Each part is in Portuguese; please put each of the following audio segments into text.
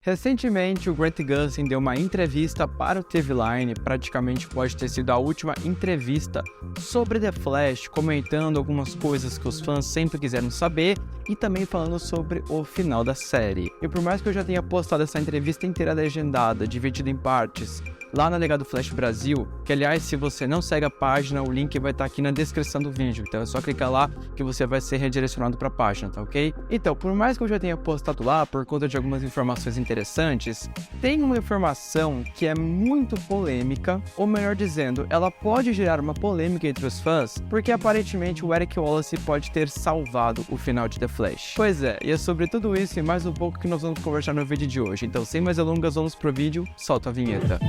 Recentemente, o Grant Gustin deu uma entrevista para o TV Line, praticamente pode ter sido a última entrevista sobre The Flash, comentando algumas coisas que os fãs sempre quiseram saber e também falando sobre o final da série. E por mais que eu já tenha postado essa entrevista inteira legendada, dividida em partes, lá na Legado Flash Brasil, que aliás, se você não segue a página, o link vai estar aqui na descrição do vídeo, então é só clicar lá que você vai ser redirecionado para a página, tá ok? Então, por mais que eu já tenha postado lá, por conta de algumas informações interessantes, tem uma informação que é muito polêmica, ou melhor dizendo, ela pode gerar uma polêmica entre os fãs, porque aparentemente o Eric Wallace pode ter salvado o final de The Flash. Pois é, e é sobre tudo isso e mais um pouco que nós vamos conversar no vídeo de hoje, então sem mais delongas, vamos pro vídeo, solta a vinheta.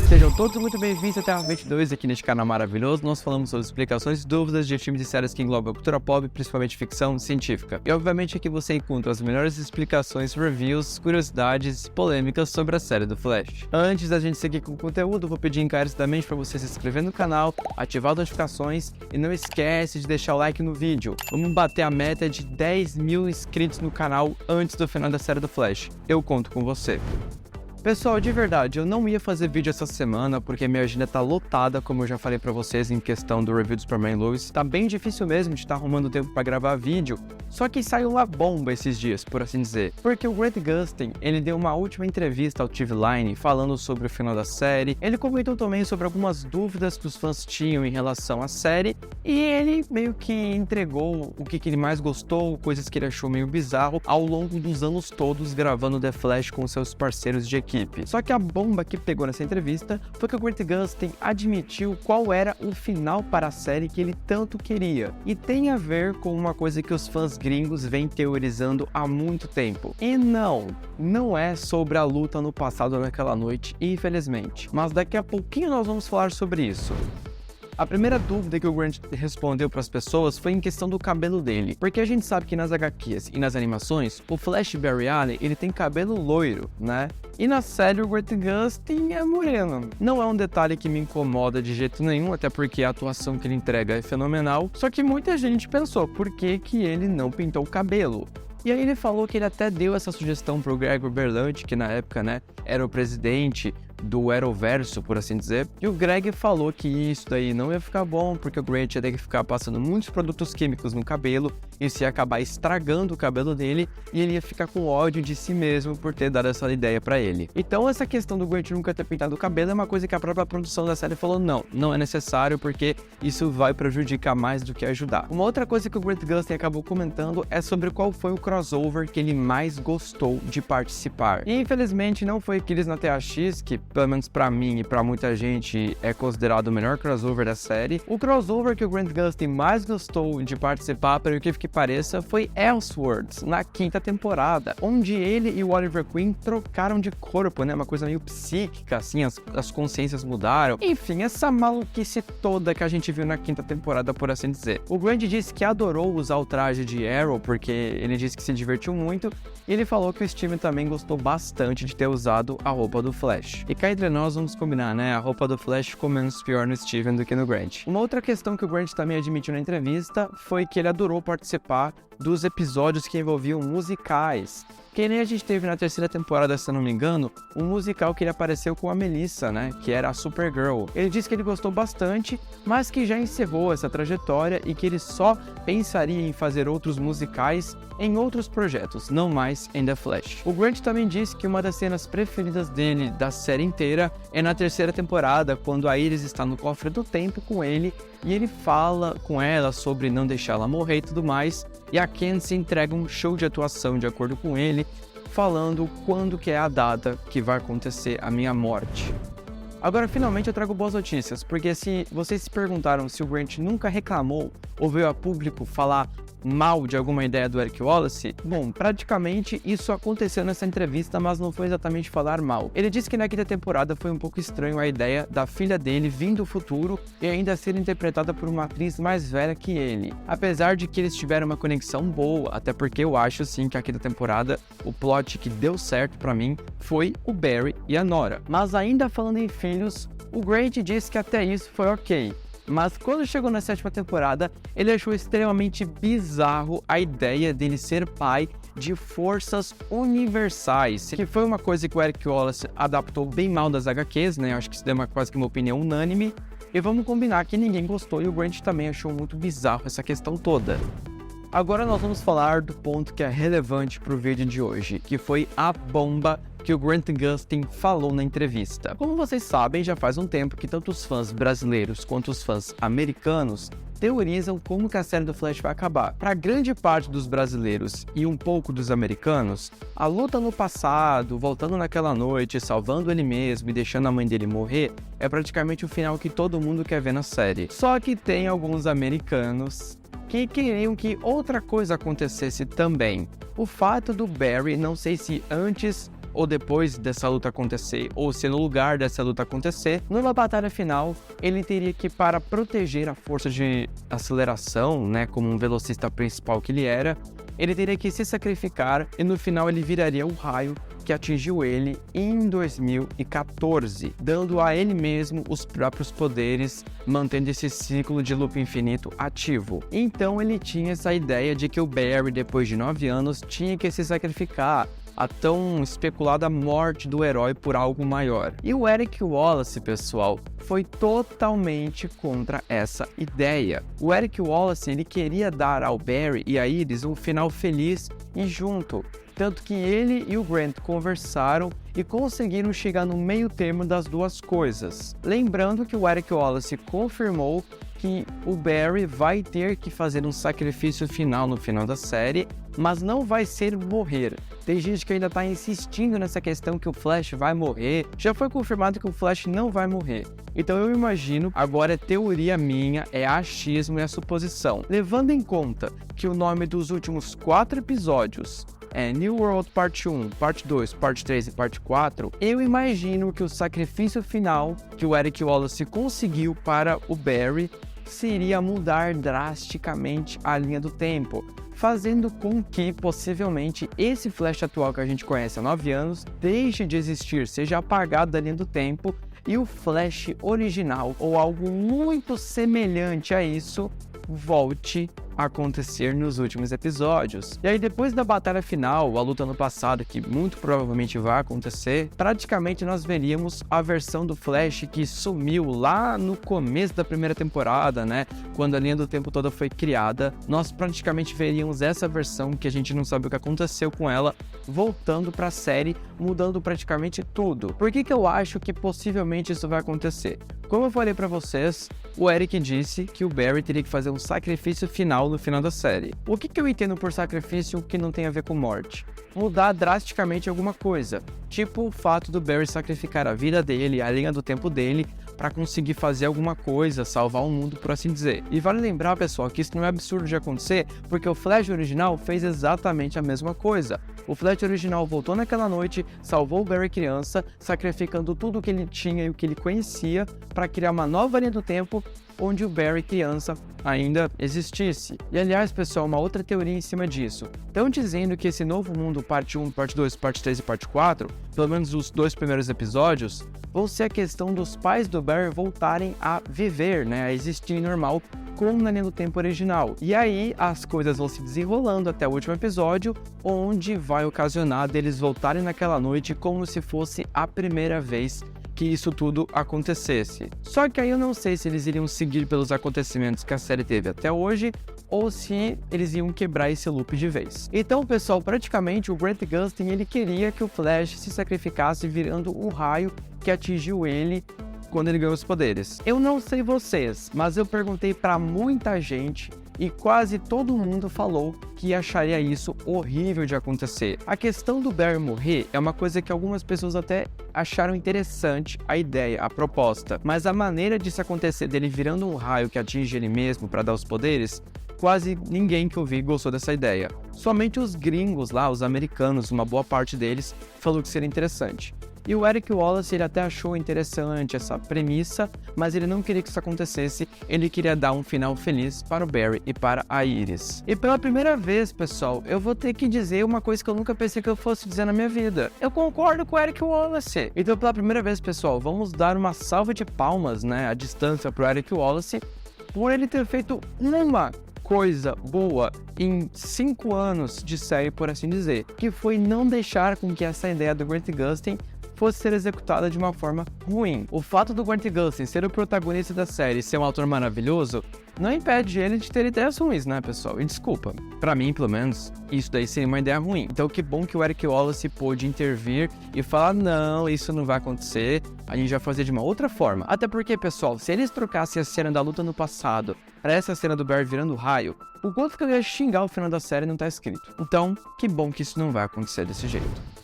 Sejam todos muito bem-vindos até a 22 aqui neste canal maravilhoso. Nós falamos sobre explicações e dúvidas de filmes e séries que englobam a cultura pop, principalmente ficção científica. E obviamente aqui você encontra as melhores explicações, reviews, curiosidades e polêmicas sobre a série do Flash. Antes da gente seguir com o conteúdo, vou pedir encarecidamente para você se inscrever no canal, ativar as notificações e não esquece de deixar o like no vídeo. Vamos bater a meta de 10 mil inscritos no canal antes do final da série do Flash. Eu conto com você. Pessoal, de verdade, eu não ia fazer vídeo essa semana porque minha agenda tá lotada, como eu já falei pra vocês em questão do review do Superman Lois. Tá bem difícil mesmo de estar arrumando tempo pra gravar vídeo, só que saiu uma bomba esses dias, por assim dizer. Porque o Grant Gustin, ele deu uma última entrevista ao TV Line falando sobre o final da série. Ele comentou também sobre algumas dúvidas que os fãs tinham em relação à série e ele meio que entregou o que ele mais gostou, coisas que ele achou meio bizarro ao longo dos anos todos gravando The Flash com seus parceiros de equipe. Só que a bomba que pegou nessa entrevista foi que o Grant Gustin admitiu qual era o final para a série que ele tanto queria. E tem a ver com uma coisa que os fãs gringos vêm teorizando há muito tempo. E não é sobre a luta no passado naquela noite, infelizmente. Mas daqui a pouquinho nós vamos falar sobre isso. A primeira dúvida que o Grant respondeu para as pessoas foi em questão do cabelo dele, porque a gente sabe que nas HQs e nas animações, o Flash Barry Allen, ele tem cabelo loiro, né? E na série o Grant Gustin é moreno. Não é um detalhe que me incomoda de jeito nenhum, até porque a atuação que ele entrega é fenomenal, só que muita gente pensou, por que ele não pintou o cabelo? E aí ele falou que ele até deu essa sugestão pro Greg Berlanti, que na época, né, era o presidente do Arrowverso, por assim dizer, e o Greg falou que isso daí não ia ficar bom, porque o Grant ia ter que ficar passando muitos produtos químicos no cabelo, isso ia acabar estragando o cabelo dele, e ele ia ficar com ódio de si mesmo por ter dado essa ideia pra ele. Então essa questão do Grant nunca ter pintado o cabelo é uma coisa que a própria produção da série falou, não é necessário, porque isso vai prejudicar mais do que ajudar. Uma outra coisa que o Grant Gustin acabou comentando é sobre qual foi o crossover que ele mais gostou de participar. E infelizmente não foi aqueles na THX, que pelo menos pra mim e pra muita gente é considerado o melhor crossover da série. O crossover que o Grant Gustin mais gostou de participar, pelo que pareça, foi Elseworlds, na 5ª temporada, onde ele e o Oliver Queen trocaram de corpo, né? Uma coisa meio psíquica, assim, as consciências mudaram. Enfim, essa maluquice toda que a gente viu na 5ª temporada, por assim dizer. O Grant disse que adorou usar o traje de Arrow, porque ele disse que se divertiu muito, e ele falou que o Steven também gostou bastante de ter usado a roupa do Flash. E cá entre nós vamos combinar, né? A roupa do Flash ficou menos pior no Steven do que no Grant. Uma outra questão que o Grant também admitiu na entrevista foi que ele adorou participar dos episódios que envolviam musicais. Que nem a gente teve na 3ª temporada, se eu não me engano, um musical que ele apareceu com a Melissa, né? Que era a Supergirl. Ele disse que ele gostou bastante, mas que já encerrou essa trajetória e que ele só pensaria em fazer outros musicais em outros projetos, não mais em The Flash. O Grant também disse que uma das cenas preferidas dele da série inteira é na 3ª temporada, quando a Iris está no cofre do tempo com ele e ele fala com ela sobre não deixar ela morrer e tudo mais, e a Kenzie entrega um show de atuação de acordo com ele, falando quando que é a data que vai acontecer a minha morte. Agora, finalmente, eu trago boas notícias, porque se vocês se perguntaram se o Grant nunca reclamou ou veio a público falar mal de alguma ideia do Eric Wallace, bom, praticamente isso aconteceu nessa entrevista, mas não foi exatamente falar mal. Ele disse que na 5ª temporada foi um pouco estranho a ideia da filha dele vir do futuro e ainda ser interpretada por uma atriz mais velha que ele. Apesar de que eles tiveram uma conexão boa, até porque eu acho sim que a 5ª temporada, o plot que deu certo pra mim foi o Barry e a Nora. Mas ainda falando em filhos, o Grant disse que até isso foi ok. Mas quando chegou na 7ª temporada, ele achou extremamente bizarro a ideia dele ser pai de forças universais, que foi uma coisa que o Eric Wallace adaptou bem mal das HQs, né? Acho que isso deu quase que uma opinião unânime. E vamos combinar que ninguém gostou e o Grant também achou muito bizarro essa questão toda. Agora nós vamos falar do ponto que é relevante para o vídeo de hoje, que foi a bomba que o Grant Gustin falou na entrevista. Como vocês sabem, já faz um tempo que tanto os fãs brasileiros quanto os fãs americanos teorizam como que a série do Flash vai acabar. Para grande parte dos brasileiros e um pouco dos americanos, a luta no passado, voltando naquela noite, salvando ele mesmo e deixando a mãe dele morrer, é praticamente o final que todo mundo quer ver na série. Só que tem alguns americanos que queriam que outra coisa acontecesse também. O fato do Barry, não sei se antes ou depois dessa luta acontecer, ou se no lugar dessa luta acontecer, numa batalha final, ele teria que, para proteger a força de aceleração, né, como um velocista principal que ele era, ele teria que se sacrificar e no final ele viraria o raio que atingiu ele em 2014, dando a ele mesmo os próprios poderes, mantendo esse ciclo de loop infinito ativo. Então ele tinha essa ideia de que o Barry, depois de 9 anos, tinha que se sacrificar, a tão especulada morte do herói por algo maior. E o Eric Wallace, pessoal, foi totalmente contra essa ideia. O Eric Wallace, ele queria dar ao Barry e a Iris um final feliz e junto, tanto que ele e o Grant conversaram e conseguiram chegar no meio termo das duas coisas. Lembrando que o Eric Wallace confirmou que o Barry vai ter que fazer um sacrifício final no final da série, mas não vai ser morrer. Tem gente que ainda tá insistindo nessa questão que o Flash vai morrer. Já foi confirmado que o Flash não vai morrer. Então eu imagino, agora é teoria minha, é achismo e é suposição. Levando em conta que o nome dos últimos 4 episódios é New World Parte 1, Parte 2, Parte 3 e Parte 4, eu imagino que o sacrifício final que o Eric Wallace conseguiu para o Barry seria mudar drasticamente a linha do tempo, fazendo com que, possivelmente, esse Flash atual que a gente conhece há 9 anos deixe de existir, seja apagado da linha do tempo, e o Flash original, ou algo muito semelhante a isso, volte a acontecer nos últimos episódios. E aí, depois da batalha final, a luta no passado, que muito provavelmente vai acontecer, praticamente nós veríamos a versão do Flash que sumiu lá no começo da primeira temporada, né? Quando a linha do tempo toda foi criada, nós praticamente veríamos essa versão que a gente não sabe o que aconteceu com ela, voltando para a série, mudando praticamente tudo. Por que eu acho que possivelmente isso vai acontecer? Como eu falei para vocês, o Eric disse que o Barry teria que fazer um sacrifício final no final da série. O que eu entendo por sacrifício que não tem a ver com morte? Mudar drasticamente alguma coisa, tipo o fato do Barry sacrificar a vida dele, a linha do tempo dele, para conseguir fazer alguma coisa, salvar o mundo, por assim dizer. E vale lembrar, pessoal, que isso não é absurdo de acontecer, porque o Flash original fez exatamente a mesma coisa. O Flash original voltou naquela noite, salvou o Barry criança, sacrificando tudo o que ele tinha e o que ele conhecia para criar uma nova linha do tempo onde o Barry criança ainda existisse. E aliás, pessoal, uma outra teoria em cima disso. Estão dizendo que esse novo mundo, parte 1, parte 2, parte 3 e parte 4, pelo menos os 2 primeiros episódios, vão ser a questão dos pais do Barry voltarem a viver, né, a existir normal, como na linha do tempo original. E aí as coisas vão se desenrolando até o último episódio, onde vai ocasionar deles voltarem naquela noite como se fosse a primeira vez que isso tudo acontecesse. Só que aí eu não sei se eles iriam seguir pelos acontecimentos que a série teve até hoje, ou se eles iam quebrar esse loop de vez. Então, pessoal, praticamente o Grant Gustin, ele queria que o Flash se sacrificasse virando o raio que atingiu ele quando ele ganhou os poderes. Eu não sei vocês, mas eu perguntei para muita gente e quase todo mundo falou que acharia isso horrível de acontecer. A questão do Barry morrer é uma coisa que algumas pessoas até acharam interessante a ideia, a proposta, mas a maneira disso acontecer, dele virando um raio que atinge ele mesmo para dar os poderes, quase ninguém que eu vi gostou dessa ideia. Somente os gringos lá, os americanos, uma boa parte deles, falou que seria interessante. E o Eric Wallace, ele até achou interessante essa premissa, mas ele não queria que isso acontecesse, ele queria dar um final feliz para o Barry e para a Iris. E pela primeira vez, pessoal, eu vou ter que dizer uma coisa que eu nunca pensei que eu fosse dizer na minha vida. Eu concordo com o Eric Wallace. Então, pela primeira vez, pessoal, vamos dar uma salva de palmas, né, à distância para o Eric Wallace, por ele ter feito uma coisa boa em 5 anos de série, por assim dizer, que foi não deixar com que essa ideia do Grant Gustin fosse ser executada de uma forma ruim. O fato do Grant Gustin ser o protagonista da série e ser um autor maravilhoso não impede ele de ter ideias ruins, né, pessoal? E desculpa, pra mim, pelo menos, isso daí seria uma ideia ruim. Então, que bom que o Eric Wallace pôde intervir e falar, não, isso não vai acontecer, a gente vai fazer de uma outra forma. Até porque, pessoal, se eles trocassem a cena da luta no passado pra essa cena do Barry virando raio, o quanto que eu ia xingar o final da série não tá escrito. Então, que bom que isso não vai acontecer desse jeito.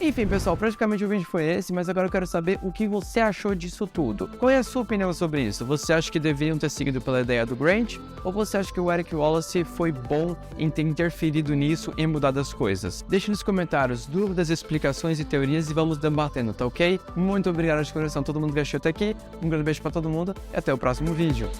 Enfim, pessoal, praticamente o vídeo foi esse, mas agora eu quero saber o que você achou disso tudo. Qual é a sua opinião sobre isso? Você acha que deveriam ter seguido pela ideia do Grant? Ou você acha que o Eric Wallace foi bom em ter interferido nisso e mudado as coisas? Deixe nos comentários dúvidas, explicações e teorias e vamos debatendo, tá ok? Muito obrigado de coração a todo mundo que assistiu até aqui, um grande beijo pra todo mundo e até o próximo vídeo.